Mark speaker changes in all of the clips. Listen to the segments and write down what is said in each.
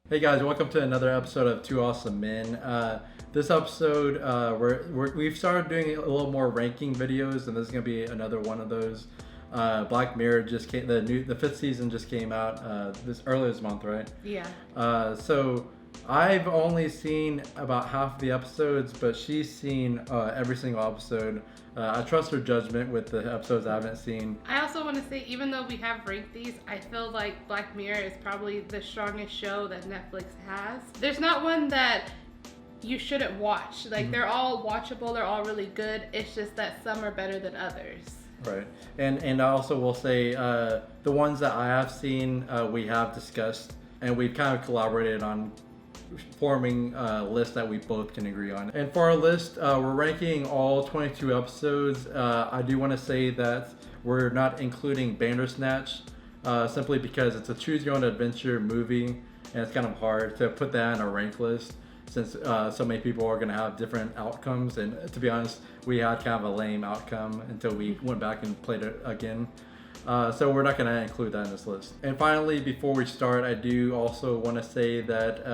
Speaker 1: Hey guys, welcome to another episode of Two Awesome Men. This episode, we've started doing a little more ranking videos, and this is gonna be another one of those. Black Mirror just came, the fifth season just came out earlier this month, right?
Speaker 2: Yeah.
Speaker 1: So I've only seen about half of the episodes, but she's seen every single episode. I trust her judgment with the episodes I haven't seen.
Speaker 2: I also want to say, even though we have ranked these, I feel like Black Mirror is probably the strongest show that Netflix has. There's not one that you shouldn't watch. Like, they're all watchable, they're all really good. It's just that some are better than others.
Speaker 1: Right. And I also will say the ones that I have seen, we have discussed, and we've kind of collaborated on forming a list that we both can agree on. And for our list, we're ranking all 22 episodes. I do want to say that we're not including Bandersnatch simply because it's a choose your own adventure movie, and it's kind of hard to put that on a rank list since so many people are going to have different outcomes. And to be honest, we had kind of a lame outcome until we went back and played it again. So we're not going to include that in this list. And finally, before we start, I do also want to say that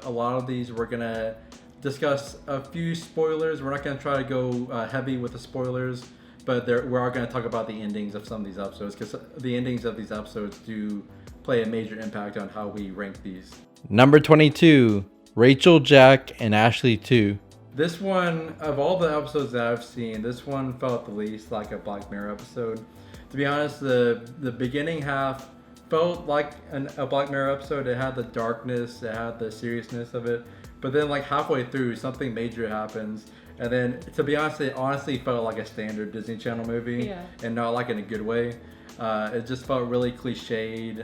Speaker 1: a lot of these we're going to discuss a few spoilers. We're not going to try to go heavy with the spoilers, but we are going to talk about the endings of some of these episodes, because the endings of these episodes do play a major impact on how we rank these.
Speaker 3: Number 22, Rachael, Jack, and Ashley 2.
Speaker 1: This one, of all the episodes that I've seen, this one felt the least like a Black Mirror episode. To be honest, the beginning half felt like a Black Mirror episode. It had the darkness, it had the seriousness of it, but then like halfway through, something major happens, and then to be honest, it honestly felt like a standard Disney Channel movie, and not like in a good way. It just felt really cliched.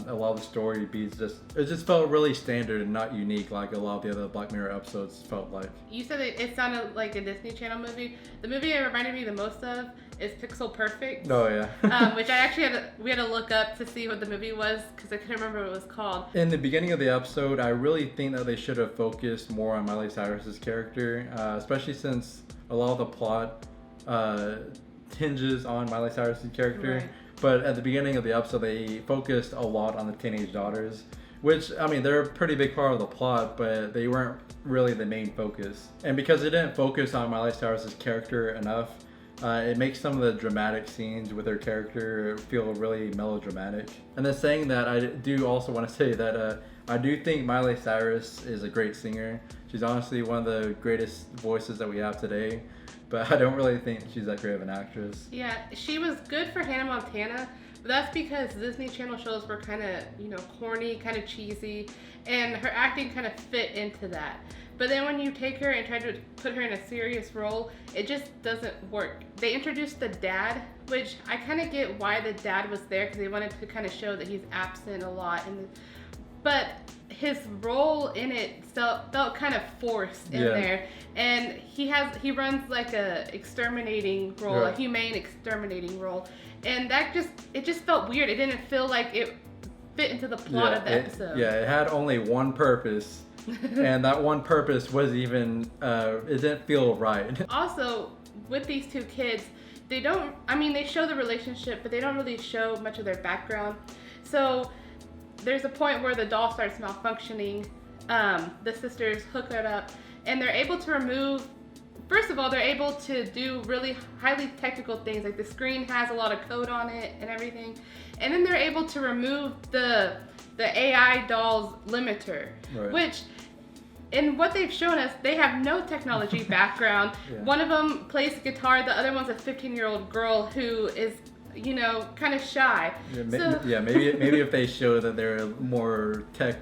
Speaker 1: A lot of the story beats it just felt really standard and not unique like a lot of the other Black Mirror episodes felt like.
Speaker 2: You said it sounded like a Disney Channel movie. The movie it reminded me the most of is Pixel Perfect.
Speaker 1: Oh yeah.
Speaker 2: Which I actually we had to look up to see what the movie was because I couldn't remember what it was called.
Speaker 1: In the beginning of the episode, I really think that they should have focused more on Miley Cyrus's character, especially since a lot of the plot hinges on Miley Cyrus's character.
Speaker 2: Right.
Speaker 1: But at the beginning of the episode, they focused a lot on the teenage daughters, which, I mean, they're a pretty big part of the plot, but they weren't really the main focus. And because they didn't focus on Miley Cyrus's character enough, it makes some of the dramatic scenes with her character feel really melodramatic. And then saying that, I do also want to say that I do think Miley Cyrus is a great singer. She's honestly one of the greatest voices that we have today. But I don't really think she's that great of an actress.
Speaker 2: Yeah, she was good for Hannah Montana, but that's because Disney Channel shows were kind of, corny, kind of cheesy, and her acting kind of fit into that. But then when you take her and try to put her in a serious role, it just doesn't work. They introduced the dad, which I kind of get why the dad was there, because they wanted to kind of show that he's absent a lot. But his role in it felt kind of forced in there, and he runs like a exterminating role, a humane exterminating role, and it just felt weird. It didn't feel like it fit into the plot of the episode.
Speaker 1: It had only one purpose, and that one purpose was even it didn't feel right.
Speaker 2: Also, with these two kids, they show the relationship, but they don't really show much of their background. So there's a point where the doll starts malfunctioning. The sisters hook it up, and they're able to remove. First of all, they're able to do really highly technical things, like the screen has a lot of code on it and everything. And then they're able to remove the AI doll's limiter, which, in what they've shown us, they have no technology background. One of them plays guitar, the other one's a 15-year-old girl who is kind of shy.
Speaker 1: Maybe if they show that they're more tech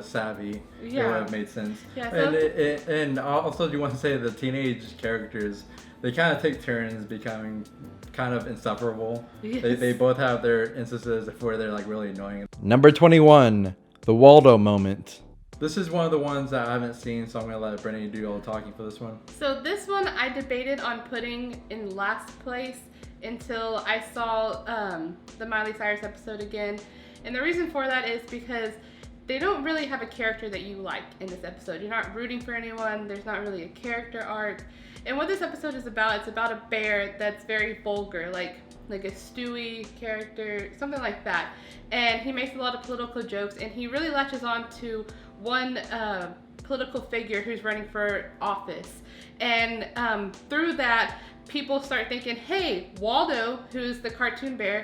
Speaker 1: savvy, it would have made sense. And also, you want to say the teenage characters, they kind of take turns becoming kind of insufferable. They both have their instances where they're like really annoying.
Speaker 3: Number 21, the Waldo Moment.
Speaker 1: This is one of the ones that I haven't seen, so I'm going to let Brittany do all the talking for this one.
Speaker 2: So this one I debated on putting in last place until I saw the Miley Cyrus episode again. And the reason for that is because they don't really have a character that you like in this episode. You're not rooting for anyone. There's not really a character arc. And what this episode is about, it's about a bear that's very vulgar, like a Stewie character, something like that. And he makes a lot of political jokes, and he really latches on to one political figure who's running for office. And through that, people start thinking, hey, Waldo, who's the cartoon bear,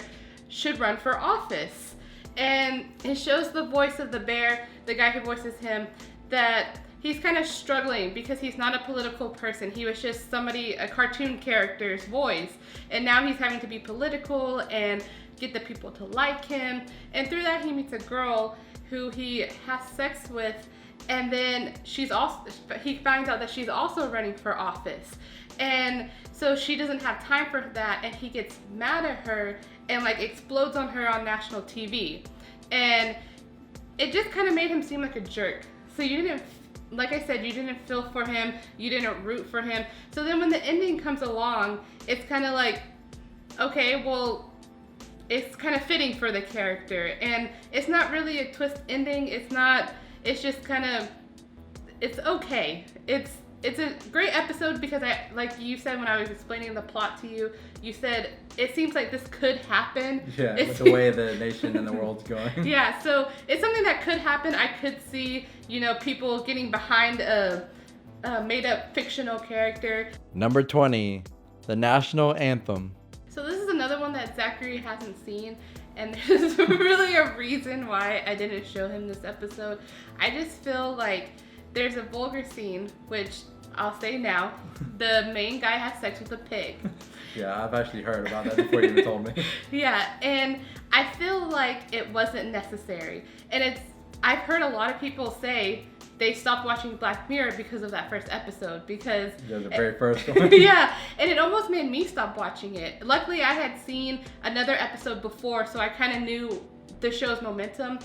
Speaker 2: should run for office. And it shows the voice of the bear, the guy who voices him, that he's kind of struggling because he's not a political person. He was just somebody, a cartoon character's voice. And now he's having to be political and get the people to like him. And through that, he meets a girl who he has sex with. And then he finds out that she's also running for office. And so she doesn't have time for that. And he gets mad at her and like explodes on her on national TV. And it just kind of made him seem like a jerk. So you didn't, like I said, you didn't feel for him, you didn't root for him. So then when the ending comes along, it's kind of like, okay, well, it's kind of fitting for the character. And it's not really a twist ending, it's just kind of, it's okay. It's a great episode because like you said when I was explaining the plot to you, you said it seems like this could happen.
Speaker 1: Yeah, with the way the nation and the world's going.
Speaker 2: Yeah, so it's something that could happen. I could see, people getting behind a made-up fictional character.
Speaker 3: Number 20, the National Anthem.
Speaker 2: So this is another one that Zachary hasn't seen, and there's really a reason why I didn't show him this episode. I just feel like there's a vulgar scene, which I'll say now, the main guy has sex with a pig.
Speaker 1: Yeah, I've actually heard about that before you even told me.
Speaker 2: Yeah, and I feel like it wasn't necessary. And I've heard a lot of people say they stopped watching Black Mirror because of that first episode, because...
Speaker 1: Yeah, the very first one.
Speaker 2: Yeah, and it almost made me stop watching it. Luckily, I had seen another episode before, so I kind of knew the show's momentum.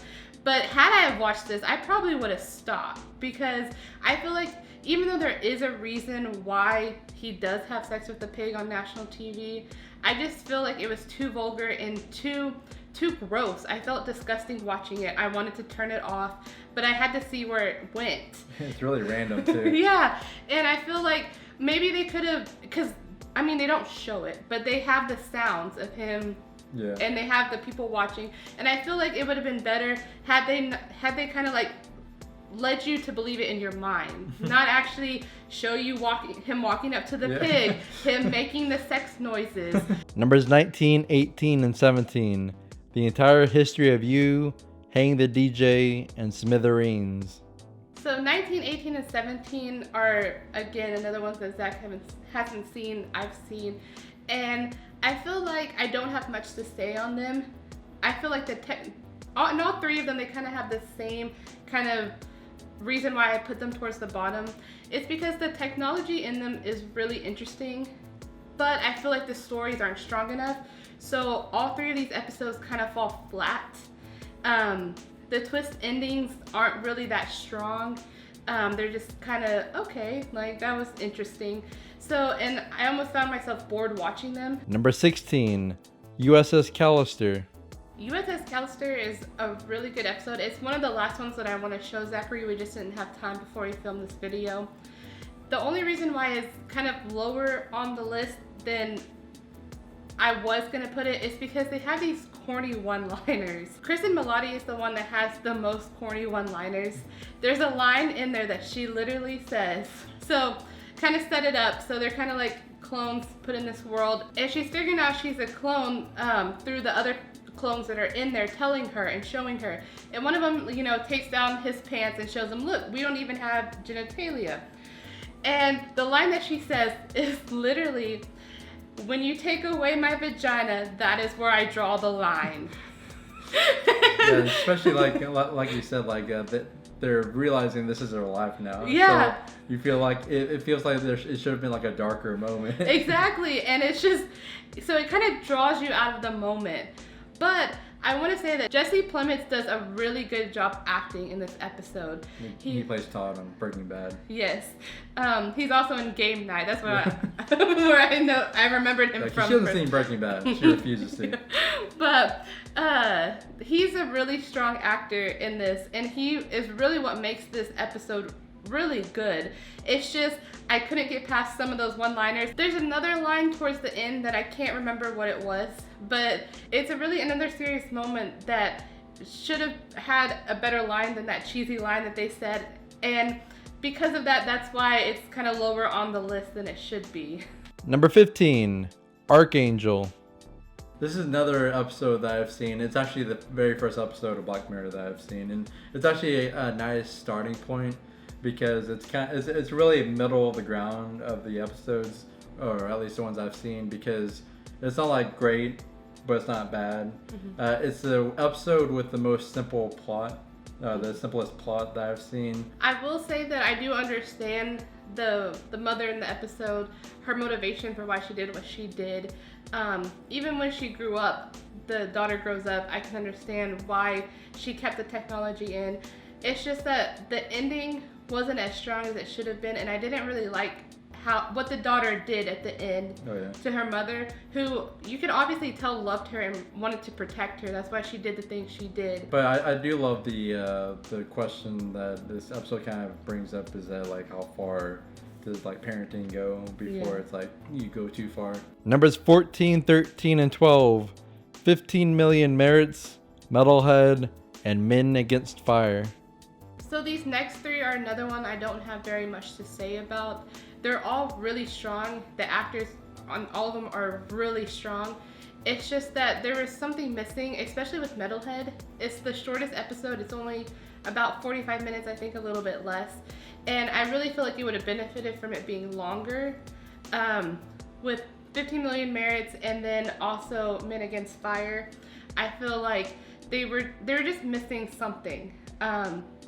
Speaker 2: But had I have watched this, I probably would have stopped, because I feel like even though there is a reason why he does have sex with the pig on national TV, I just feel like it was too vulgar and too gross. I felt disgusting watching it. I wanted to turn it off, but I had to see where it went.
Speaker 1: It's really random too.
Speaker 2: Yeah, and I feel like maybe they could have, because I mean they don't show it, but they have the sounds of him. Yeah. And they have the people watching, and I feel like it would have been better had they kind of like led you to believe it in your mind, not actually show you him walking up to the pig, him making the sex noises.
Speaker 3: Numbers 19, 18, and 17. The Entire History of You, Hang the DJ, and Smithereens.
Speaker 2: So 19, 18, and 17 are again another ones that Zach hasn't seen. I've seen, and I feel like I don't have much to say on them. I feel like in all three of them, they kind of have the same kind of reason why I put them towards the bottom. It's because the technology in them is really interesting, but I feel like the stories aren't strong enough. So all three of these episodes kind of fall flat. The twist endings aren't really that strong. They're just kind of, okay, like that was interesting. So, and I almost found myself bored watching them.
Speaker 3: Number 16, USS Callister.
Speaker 2: USS Callister is a really good episode. It's one of the last ones that I want to show Zachary. We just didn't have time before we filmed this video. The only reason why it's kind of lower on the list than I was going to put it is because they have these corny one-liners. Kristen Milotti is the one that has the most corny one-liners. There's a line in there that she literally says, so kind of set it up. So they're kind of like clones put in this world, and she's figuring out she's a clone through the other clones that are in there telling her and showing her. And one of them, takes down his pants and shows him, look, we don't even have genitalia. And the line that she says is literally, when you take away my vagina, that is where I draw the line.
Speaker 1: Yeah, especially like you said, that they're realizing this is their life now.
Speaker 2: Yeah.
Speaker 1: So you feel like it feels like it should have been like a darker moment.
Speaker 2: Exactly, and it's just, so it kind of draws you out of the moment. But I want to say that Jesse Plemons does a really good job acting in this episode.
Speaker 1: He plays Todd on Breaking Bad.
Speaker 2: Yes. He's also in Game Night. That's where I remembered him from.
Speaker 1: She hasn't seen Breaking Bad. She refuses to.
Speaker 2: But he's a really strong actor in this, and he is really what makes this episode really good. It's just I couldn't get past some of those one-liners. There's another line towards the end that I can't remember what it was, but it's a really another serious moment that should have had a better line than that cheesy line that they said. And because of that, that's why it's kind of lower on the list than it should be.
Speaker 3: Number 15, Archangel.
Speaker 1: This is another episode that I've seen. It's actually the very first episode of Black Mirror that I've seen, and it's actually a nice starting point because it's really middle of the ground of the episodes, or at least the ones I've seen, because it's not like great, but it's not bad. It's the episode with the most simple plot, the simplest plot that I've seen.
Speaker 2: I will say that I do understand the mother in the episode, her motivation for why she did what she did. Even when she grew up, the daughter grows up, I can understand why she kept the technology in. It's just that the ending wasn't as strong as it should have been, and I didn't really like what the daughter did at the end to her mother, who you could obviously tell loved her and wanted to protect her. That's why she did the things she did.
Speaker 1: But I do love the question that this episode kind of brings up, is that like how far does like parenting go before it's like you go too far.
Speaker 3: Numbers 14, 13, and 12. 15 Million Merits, Metalhead, and Men Against Fire.
Speaker 2: So these next three are another one I don't have very much to say about. They're all really strong. The actors on all of them are really strong. It's just that there was something missing, especially with Metalhead. It's the shortest episode. It's only about 45 minutes, I think a little bit less. And I really feel like you would have benefited from it being longer. With 15 Million Merits and then also Men Against Fire, I feel like they were just missing something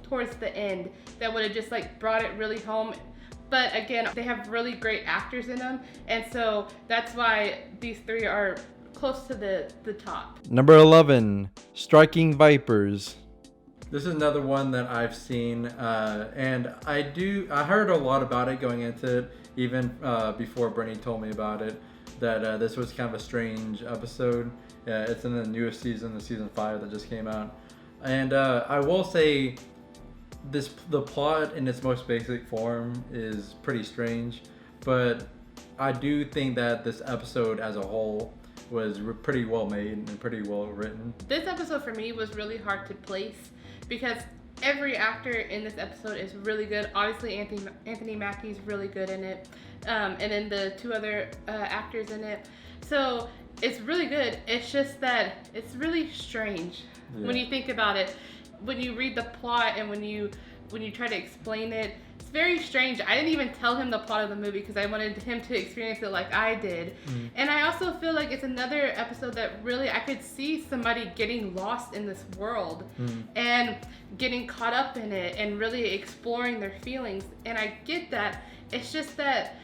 Speaker 2: towards the end that would have just like brought it really home. But again, they have really great actors in them, and so that's why these three are close to the top.
Speaker 3: Number 11, Striking Vipers.
Speaker 1: This is another one that I've seen, and I heard a lot about it going into it, even before Brittany told me about it, that this was kind of a strange episode. It's in the newest season, the season 5 that just came out. And I will say, the plot in its most basic form is pretty strange, but I do think that this episode as a whole was pretty well made and pretty well written.
Speaker 2: This episode for me was really hard to place because every actor in this episode is really good. Obviously Anthony Mackie's really good in it, and then the two other actors in it. So it's really good. It's just that it's really strange when you think about it. When you read the plot and when you try to explain it, it's very strange. I didn't even tell him the plot of the movie because I wanted him to experience it like I did. And I also feel like it's another episode that really I could see somebody getting lost in this world and getting caught up in it and really exploring their feelings. And I get that. It's just that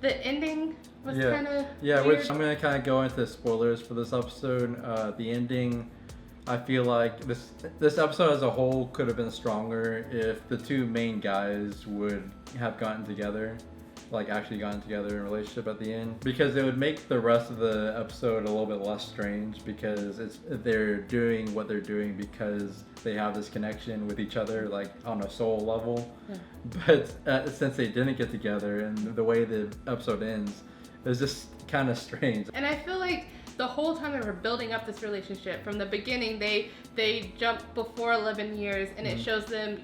Speaker 2: the ending was kind of weird.
Speaker 1: Which I'm gonna kind of go into spoilers for this episode. The ending, I feel like this episode as a whole could have been stronger if the two main guys would have gotten together, like actually gotten together in a relationship at the end, because it would make the rest of the episode a little bit less strange, because they're doing what they're doing because they have this connection with each other, like on a soul level. But since they didn't get together and the way the episode ends, it's just kind of strange.
Speaker 2: And I feel like the whole time they were building up this relationship, from the beginning, they jumped before 11 years, and it shows them,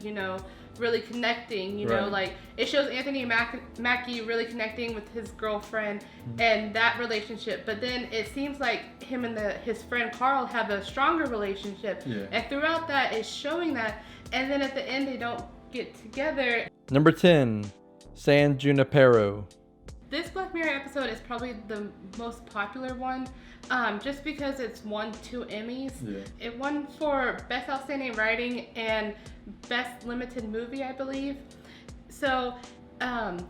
Speaker 2: really connecting, like it shows Anthony Mackie really connecting with his girlfriend and that relationship. But then it seems like him and his friend Carl have a stronger relationship. And throughout that, it's showing that. And then at the end, they don't get together.
Speaker 3: Number 10, San Junipero.
Speaker 2: This Black Mirror episode is probably the most popular one, just because it's won 2 Emmys. It won for Best Outstanding Writing and Best Limited Movie, I believe. So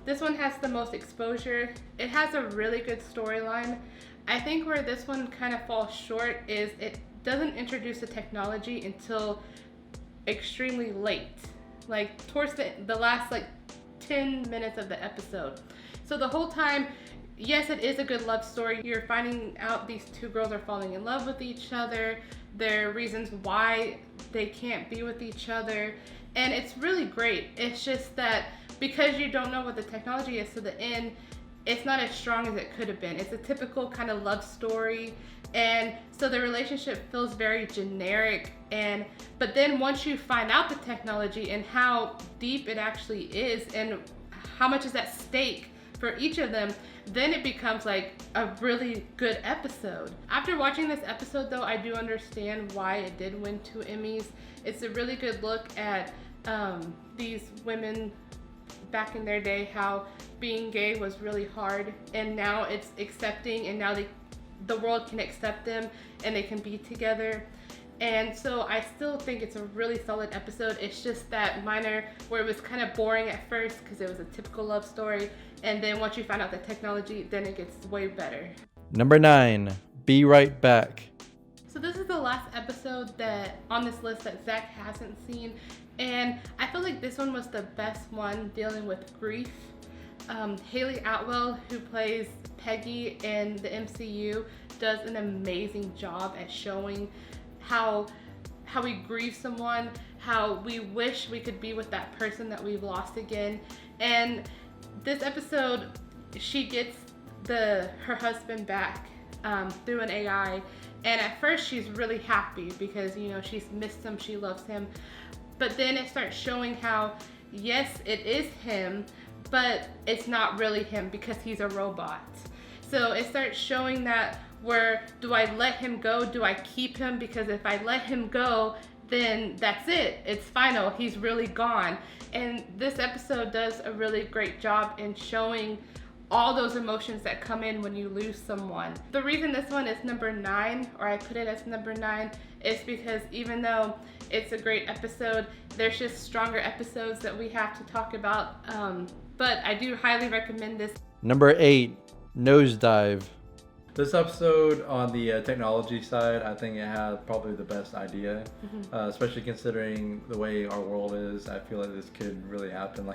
Speaker 2: this one has the most exposure. It has a really good storyline. I think where this one kind of falls short is it doesn't introduce the technology until extremely late, like towards the last 10 minutes of the episode. So the whole time, yes, it is a good love story. You're finding out these two girls are falling in love with each other, their reasons why they can't be with each other, and it's really great. It's just that because you don't know what the technology is to the end, it's not as strong as it could have been. It's a typical kind of love story And so the relationship feels very generic, but then once you find out the technology and how deep it actually is and how much is at stake for each of them, then it becomes like a really good episode. After watching this episode though, I do understand why it did win 2 Emmys. It's a really good look at these women back in their day, how being gay was really hard, and now it's accepting, and now the world can accept them and they can be together. And so I still think it's a really solid episode. It's just that minor where it was kind of boring at first because it was a typical love story, and then once you find out the technology, then it gets way better.
Speaker 3: Number 9, Be Right Back.
Speaker 2: So this is the last episode that on this list that Zach hasn't seen, and I feel like this one was the best one dealing with grief. Haley Atwell, who plays Peggy in the MCU, does an amazing job at showing how we grieve someone, how we wish we could be with that person that we've lost again. And this episode, she gets her husband back through an AI, and at first she's really happy because she's missed him, she loves him. But then it starts showing how, yes, it is him, but it's not really him because he's a robot. So it starts showing that, where do I let him go? Do I keep him? Because if I let him go, then that's it. It's final. He's really gone. And this episode does a really great job in showing all those emotions that come in when you lose someone. The reason this one is number 9, or I put it as number 9, is because even though it's a great episode, there's just stronger episodes that we have to talk about. But I do highly recommend this.
Speaker 3: Number 8, Nosedive.
Speaker 1: This episode on the technology side, I think it had probably the best idea, especially considering the way our world is. I feel like this could really happen,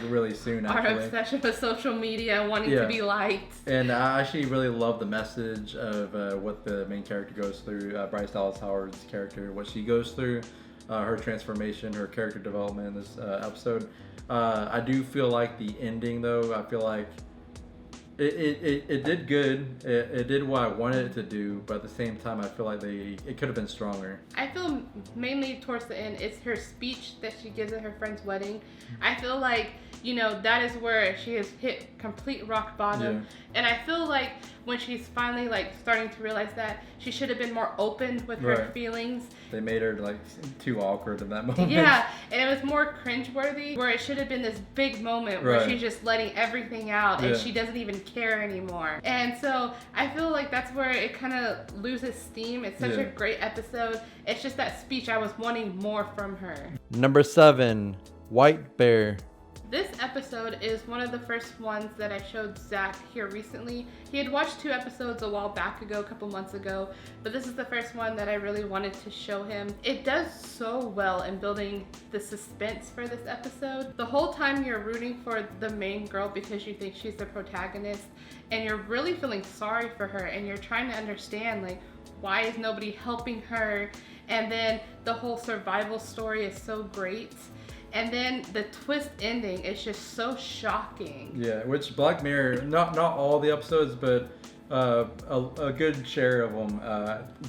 Speaker 1: really soon.
Speaker 2: Our
Speaker 1: actually.
Speaker 2: obsession with social media, wanting to be liked.
Speaker 1: And I actually really love the message of what the main character goes through, Bryce Dallas Howard's character, what she goes through, her transformation, her character development in this episode. I do feel like the ending, though, I feel like it did good. It did what I wanted it to do, but at the same time, I feel like it could have been stronger.
Speaker 2: I feel mainly towards the end, it's her speech that she gives at her friend's wedding. I feel like, that is where she has hit complete rock bottom.
Speaker 1: Yeah.
Speaker 2: And I feel like when she's finally starting to realize that, she should have been more open with her feelings.
Speaker 1: They made her too awkward in that moment.
Speaker 2: Yeah, and it was more cringeworthy, where it should have been this big moment where she's just letting everything out and she doesn't even care anymore. And so I feel like that's where it kind of loses steam. It's such a great episode. It's just that speech, I was wanting more from her.
Speaker 3: Number 7, White Bear.
Speaker 2: This episode is one of the first ones that I showed Zach here recently. He had watched 2 episodes a while back ago, a couple months ago, but this is the first one that I really wanted to show him. It does so well in building the suspense for this episode. The whole time you're rooting for the main girl because you think she's the protagonist, and you're really feeling sorry for her, and you're trying to understand, why is nobody helping her? And then the whole survival story is so great. And then the twist ending is just so shocking.
Speaker 1: Yeah, which Black Mirror, not all the episodes, but a good share of them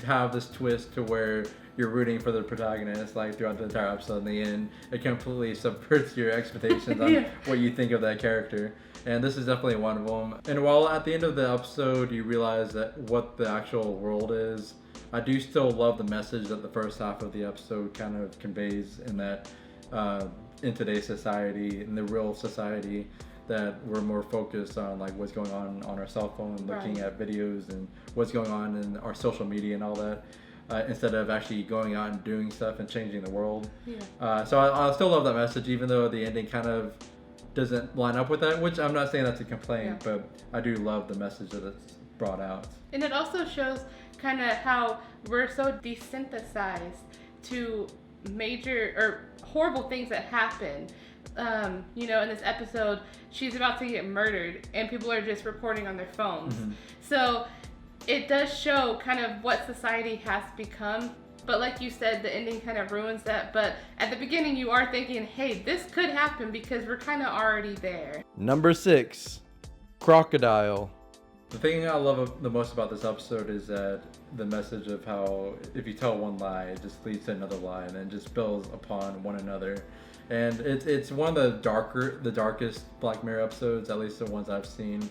Speaker 1: have this twist to where you're rooting for the protagonist throughout the entire episode. In the end, it completely subverts your expectations on what you think of that character. And this is definitely one of them. And while at the end of the episode you realize that what the actual world is, I do still love the message that the first half of the episode kind of conveys, in that in today's society, in the real society, that we're more focused on what's going on our cell phone, looking at videos and what's going on in our social media and all that, instead of actually going out and doing stuff and changing the world. So I still love that message, even though the ending kind of doesn't line up with that, which I'm not saying that's a complaint, but I do love the message that it's brought out. And
Speaker 2: it also shows kind of how we're so desensitized to major or horrible things that happen. In this episode, she's about to get murdered and people are just reporting on their phones. So it does show kind of what society has become. But like you said, the ending kind of ruins that. But at the beginning, you are thinking, hey, this could happen because we're kind of already there.
Speaker 3: Number 6, Crocodile.
Speaker 1: The thing I love the most about this episode is that the message of how if you tell one lie, it just leads to another lie, and then just builds upon one another. And it's one of the darkest Black Mirror episodes, at least the ones I've seen.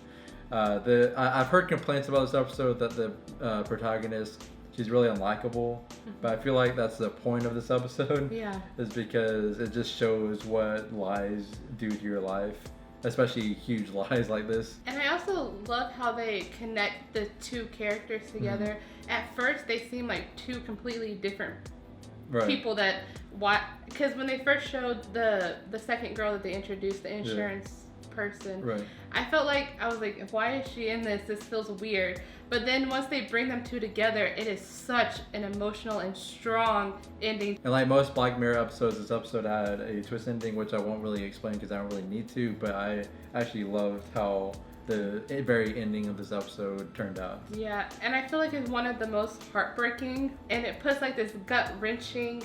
Speaker 1: I've heard complaints about this episode that the protagonist, she's really unlikable, but I feel like that's the point of this episode.
Speaker 2: Yeah.
Speaker 1: Is because it just shows what lies do to your life, especially huge lies like this.
Speaker 2: And I also love how they connect the two characters together. At first, they seem like two completely different people that because when they first showed the second girl that they introduced, the insurance person, I felt like I was like, why is she in this? This feels weird. But then once they bring them two together, it is such an emotional and strong ending.
Speaker 1: And like most Black Mirror episodes, this episode had a twist ending, which I won't really explain because I don't really need to, but I actually loved how the very ending of this episode turned out.
Speaker 2: Yeah, and I feel like it's one of the most heartbreaking, and it puts like this gut-wrenching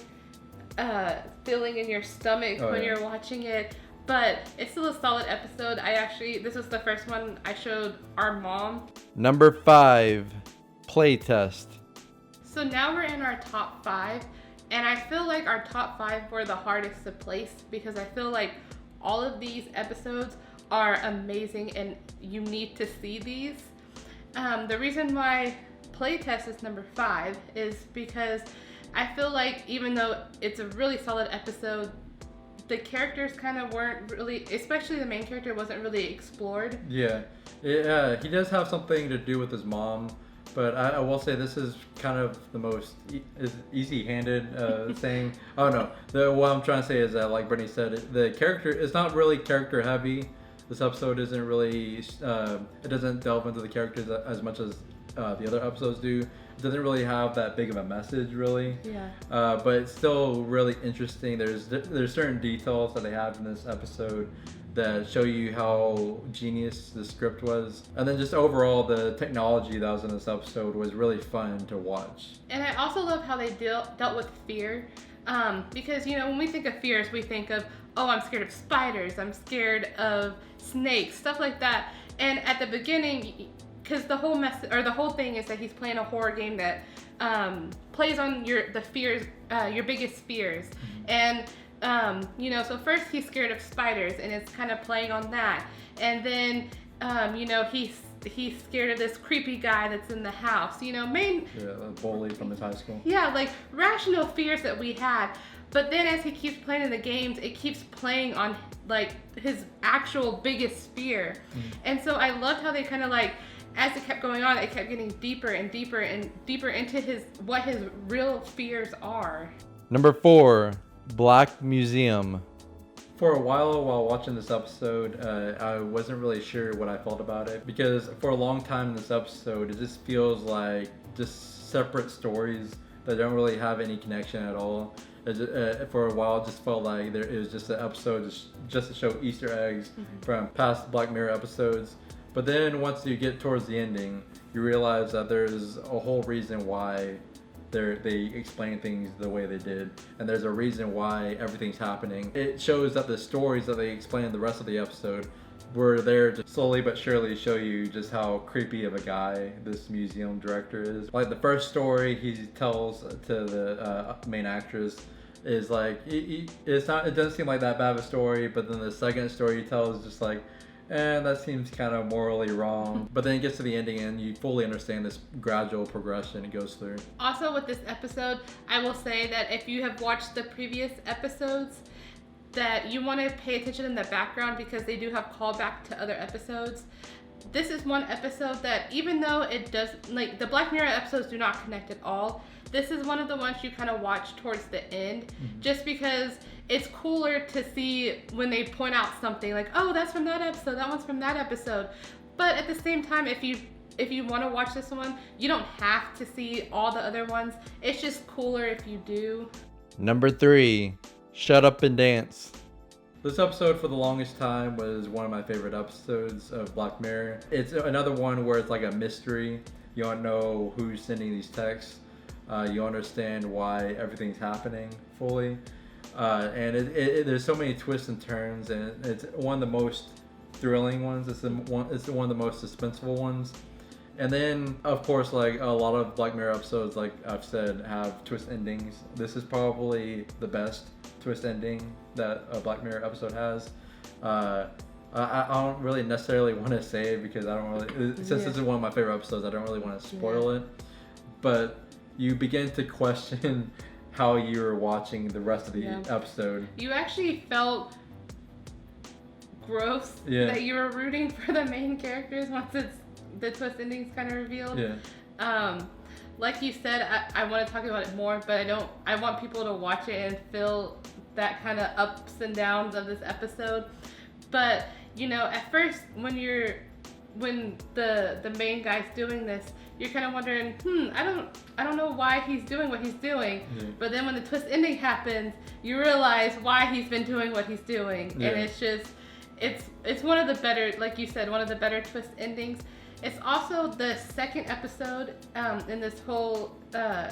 Speaker 2: feeling in your stomach when you're watching it. But it's still a solid episode. This was the first one I showed our mom.
Speaker 3: Number 5, playtest.
Speaker 2: So now we're in our top 5, and I feel like our top 5 were the hardest to place because I feel like all of these episodes are amazing and you need to see these. The reason why playtest is number 5 is because I feel like even though it's a really solid episode, the characters kind of weren't really, especially the main character, wasn't really explored.
Speaker 1: Yeah, he does have something to do with his mom, but I will say this is kind of the most easy-handed saying. Oh no, what I'm trying to say is that, like Brittany said, the character is not really character heavy. This episode isn't really, it doesn't delve into the characters as much as the other episodes do. It doesn't really have that big of a message, really.
Speaker 2: Yeah.
Speaker 1: But it's still really interesting. There's certain details that they have in this episode that show you how genius the script was. And then just overall, the technology that was in this episode was really fun to watch.
Speaker 2: And I also love how they dealt with fear. Because, when we think of fears, we think of, oh, I'm scared of spiders, I'm scared of snakes, stuff like that. And at the beginning, because the whole thing is that he's playing a horror game that plays on your biggest fears. And so first he's scared of spiders, and it's kind of playing on that. And then he's scared of this creepy guy that's in the house.
Speaker 1: The bully from his high school.
Speaker 2: Yeah, like rational fears that we had. But then as he keeps playing in the games, it keeps playing on like his actual biggest fear. And so I loved how they kind of like, as it kept going on, it kept getting deeper and deeper and deeper into what his real fears are.
Speaker 3: Number 4, Black Museum.
Speaker 1: For a while watching this episode, I wasn't really sure what I felt about it because for a long time in this episode, it just feels like just separate stories that don't really have any connection at all. For a while, it just felt like it was just an episode just to show Easter eggs from past Black Mirror episodes. But then once you get towards the ending, you realize that there's a whole reason why they explain things the way they did, and there's a reason why everything's happening. It shows that the stories that they explained the rest of the episode were there to slowly but surely show you just how creepy of a guy this museum director is. Like the first story he tells to the main actress is like, it doesn't seem like that bad of a story, but then the second story he tells is just like, that seems kind of morally wrong. But then it gets to the ending and you fully understand this gradual progression it goes through.
Speaker 2: Also with this episode, I will say that if you have watched the previous episodes, that you want to pay attention in the background because they do have callback to other episodes. This is one episode that, even though it does, like the Black Mirror episodes do not connect at all, this is one of the ones you kind of watch towards the end, just because it's cooler to see when they point out something like, oh, that's from that episode, that one's from that episode. But at the same time, if you want to watch this one, you don't have to see all the other ones. It's just cooler if you do.
Speaker 3: Number 3, Shut Up and Dance.
Speaker 1: This episode for the longest time was one of my favorite episodes of Black Mirror. It's another one where it's like a mystery. You don't know who's sending these texts. You understand why everything's happening fully. And there's so many twists and turns, and it's one of the most thrilling ones. It's one of the most suspenseful ones. And then, of course, like a lot of Black Mirror episodes, like I've said, have twist endings. This is probably the best twist ending that a Black Mirror episode has. I don't really necessarily want to say it because I don't really, since this is one of my favorite episodes, I don't really want to spoil it. But you begin to question how you're watching the rest of the episode.
Speaker 2: You actually felt gross that you were rooting for the main characters once the twist ending's kind of revealed. Like you said, I want to talk about it more, but I want people to watch it and feel that kind of ups and downs of this episode. But at first when the main guy's doing this, you're kind of wondering, I don't know why he's doing what he's doing. But then when the twist ending happens, you realize why he's been doing what he's doing. And it's just, it's one of the better, like you said, one of the better twist endings. It's also the second episode in this whole,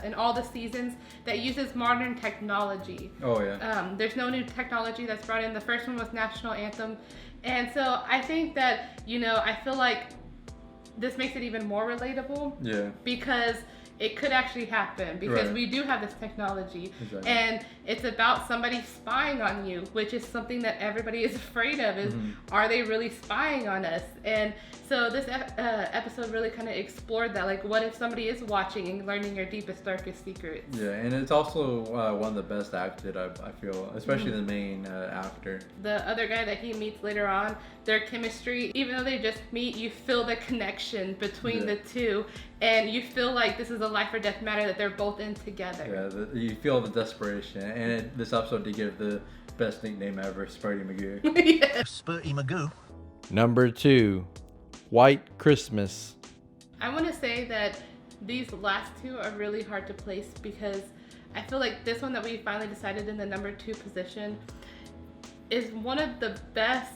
Speaker 2: in all the seasons that uses modern technology. There's no new technology that's brought in. The first one was National Anthem. And so I think that, I feel like this makes it even more relatable. Because it could actually happen, because we do have this technology. And it's about somebody spying on you, which is something that everybody is afraid of, is are they really spying on us? And so this episode really kind of explored that, like what if somebody is watching and learning your deepest, darkest secrets?
Speaker 1: And it's also one of the best acted, I feel, especially the main actor. The
Speaker 2: other guy that he meets later on, their chemistry, even though they just meet, you feel the connection between the two, and you feel like this is a life or death matter that they're both in together.
Speaker 1: You feel the desperation, and this episode did give the best nickname ever, Spurty Magoo.
Speaker 4: Spurty Magoo.
Speaker 3: Number 2, White Christmas.
Speaker 2: I want to say that these last two are really hard to place, because I feel like this one that we finally decided in the number 2 position is one of the best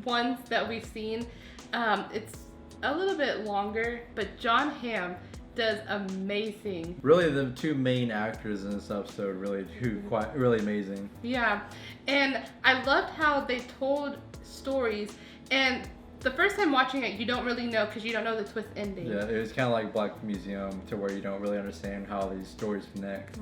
Speaker 2: ones that we've seen. It's a little bit longer, but Jon Hamm does amazing.
Speaker 1: Really, the two main actors in this episode really do really amazing.
Speaker 2: And I loved how they told stories, and the first time watching it, you don't really know, because you don't know the twist ending.
Speaker 1: It was kind of like Black Museum, to where you don't really understand how these stories connect.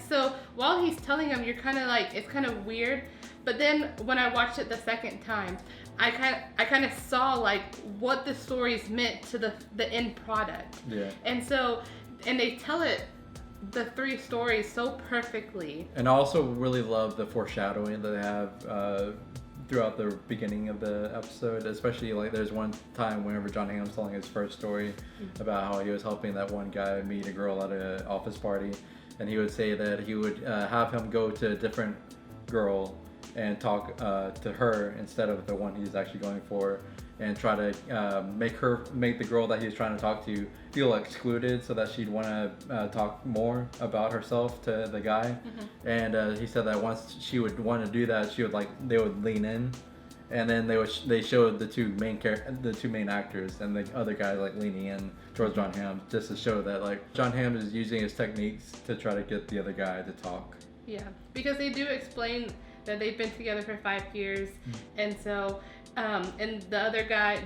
Speaker 2: So while he's telling them, you're kind of like, it's kind of weird. But then when I watched it the second time, I kind of saw like what the stories meant to the end product. And so, and they tell it, the 3 stories, so perfectly.
Speaker 1: And I also really love the foreshadowing that they have throughout the beginning of the episode, especially like there's one time whenever Jon Hamm's telling his first story about how he was helping that one guy meet a girl at an office party, and he would say that he would have him go to a different girl and talk to her instead of the one he's actually going for, and try to make the girl that he's trying to talk to feel excluded, so that she'd want to talk more about herself to the guy. And he said that once she would want to do that, they would lean in, and then they showed the two main actors and the other guy like leaning in towards Jon Hamm, just to show that like Jon Hamm is using his techniques to try to get the other guy to talk.
Speaker 2: Because they do explain that they've been together for 5 years, and so and the other guy,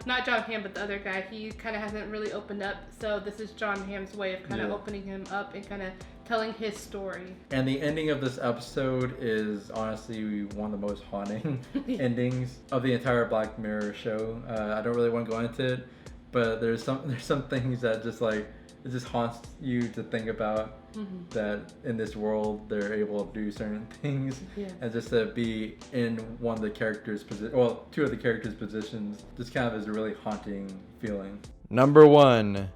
Speaker 2: not Jon Hamm, but the other guy, he kind of hasn't really opened up, so this is Jon Hamm's way of kind of opening him up and kind of telling his story.
Speaker 1: And the ending of this episode is honestly one of the most haunting endings of the entire Black Mirror show. I don't really want to go into it, but there's some things that just like, it just haunts you to think about, that in this world they're able to do certain things, and just to be in one of the characters' two of the characters' positions, just kind of is a really haunting feeling.
Speaker 3: Number 1,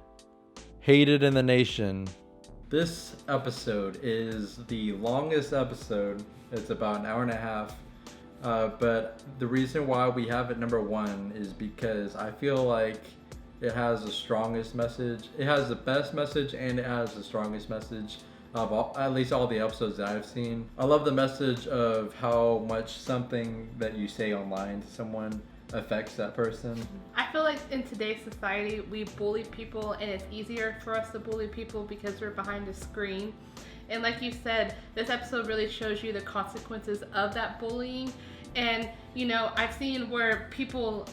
Speaker 3: Hated in the Nation.
Speaker 1: This episode is the longest episode. It's about an hour and a half. But the reason why we have it number 1 is because I feel like it has the strongest message. It has the best message, and it has the strongest message of at least all the episodes that I've seen. I love the message of how much something that you say online to someone affects that person.
Speaker 2: I feel like in today's society, we bully people, and it's easier for us to bully people because we're behind a screen. And like you said, this episode really shows you the consequences of that bullying. And you know, I've seen where people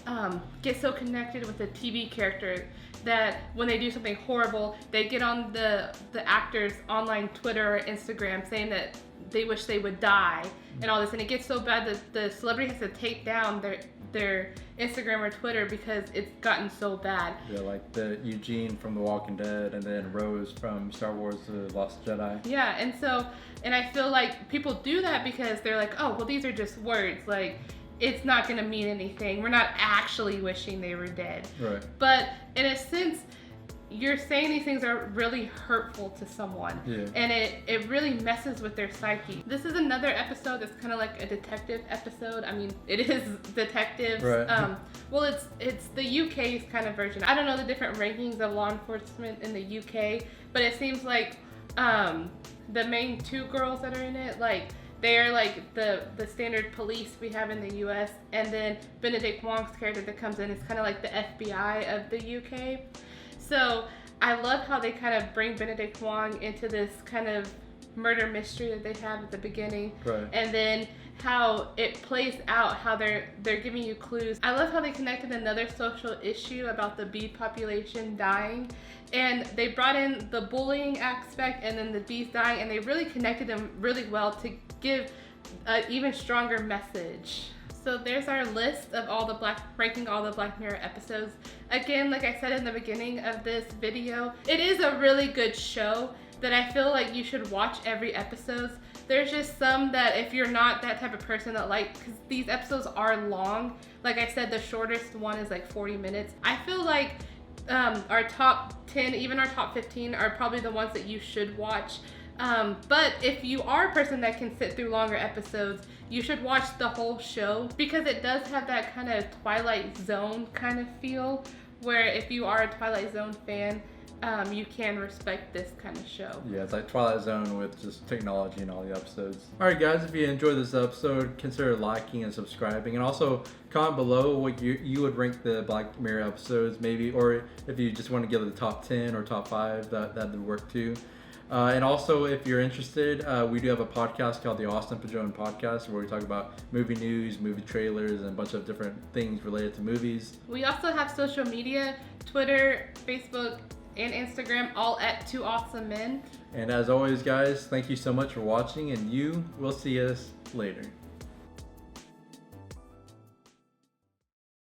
Speaker 2: get so connected with a TV character that when they do something horrible, they get on the actor's online Twitter or Instagram saying that they wish they would die and all this, and it gets so bad that the celebrity has to take down their Instagram or Twitter because it's gotten so bad.
Speaker 1: Yeah, like the Eugene from The Walking Dead, and then Rose from Star Wars: The Lost Jedi.
Speaker 2: Yeah, and I feel like people do that because they're like, oh, well, these are just words. Like, it's not going to mean anything. We're not actually wishing they were dead.
Speaker 1: Right.
Speaker 2: But in a sense, you're saying these things are really hurtful to someone.
Speaker 1: Yeah.
Speaker 2: And it really messes with their psyche. This is another episode that's kind of like a detective episode. I mean, it is detectives.
Speaker 1: Right.
Speaker 2: Well, it's the UK's kind of version. I don't know the different rankings of law enforcement in the UK, but it seems like the main two girls that are in it, like, they're like the standard police we have in the US, and then Benedict Wong's character that comes in is kind of like the FBI of the UK. So I love how they kind of bring Benedict Wong into this kind of murder mystery that they have at the beginning,
Speaker 1: right.
Speaker 2: And then how it plays out, how they're giving you clues. I love how they connected another social issue about the bee population dying, and they brought in the bullying aspect and then the bees dying, and they really connected them really well to give an even stronger message. So there's our list of ranking all the Black Mirror episodes. Again, like I said in the beginning of this video, it is a really good show that I feel like you should watch every episode. There's just some that if you're not that type of person that because these episodes are long. Like I said, the shortest one is like 40 minutes. I feel like our top 10, even our top 15 are probably the ones that you should watch. But if you are a person that can sit through longer episodes, you should watch the whole show because it does have that kind of Twilight Zone kind of feel, where if you are a Twilight Zone fan, you can respect this kind of show.
Speaker 1: Yeah, it's like Twilight Zone with just technology in all the episodes. Alright guys, if you enjoyed this episode, consider liking and subscribing, and also comment below what you would rank the Black Mirror episodes maybe, or if you just want to give it the top 10 or top 5, that would work too. And also, if you're interested, we do have a podcast called the Austin Padron Podcast, where we talk about movie news, movie trailers, and a bunch of different things related to movies.
Speaker 2: We also have social media, Twitter, Facebook, and Instagram, all at 2 Awesome Men.
Speaker 1: And as always, guys, thank you so much for watching, and we'll see us later.